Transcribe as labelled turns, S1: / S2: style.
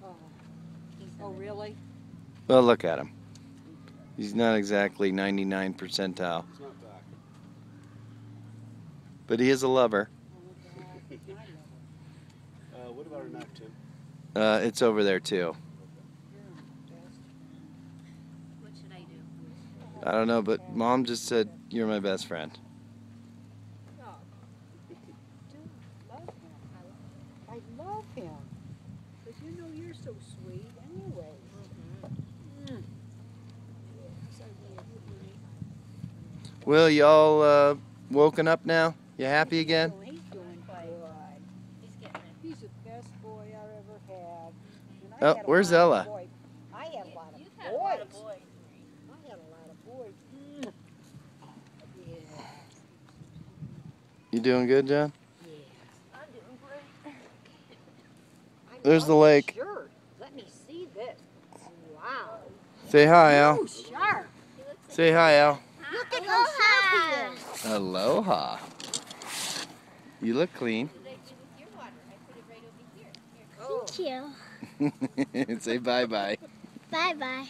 S1: Oh, oh really?
S2: Well, look at him. He's not exactly 99 percentile.
S3: He's not back.
S2: But he is a lover.
S3: What about our neck, Tim?
S2: It's over there too.
S4: What should I do?
S2: I don't know, but Mom just said you're my best friend.
S1: Oh, dude, love him. I love him. Because you know you're so sweet anyway.
S2: Will, y'all woken up now? You happy again?
S1: Oh, he's doing good.
S4: He's getting it.
S1: He's the best boy I ever had. And I
S2: Oh,
S1: had a
S2: where's
S1: lot of
S2: Ella?
S1: boys. I had a lot of
S4: You've had a lot of
S1: boys.
S4: boys.
S1: I had a lot of boys. Yeah.
S2: You doing good, John?
S4: I'm doing great.
S1: I
S2: There's
S1: love
S2: the
S1: this
S2: lake.
S1: shirt. Let me see this. Wow.
S2: Say hi, Al.
S1: Oh, sharp.
S2: Say hi, Al.
S1: Look at how sharp he is.
S2: Aloha. You look clean.
S4: What did I do with your water? I put it right over here. Here.
S1: Oh.
S5: Thank you.
S2: Say bye-bye.
S5: Bye-bye.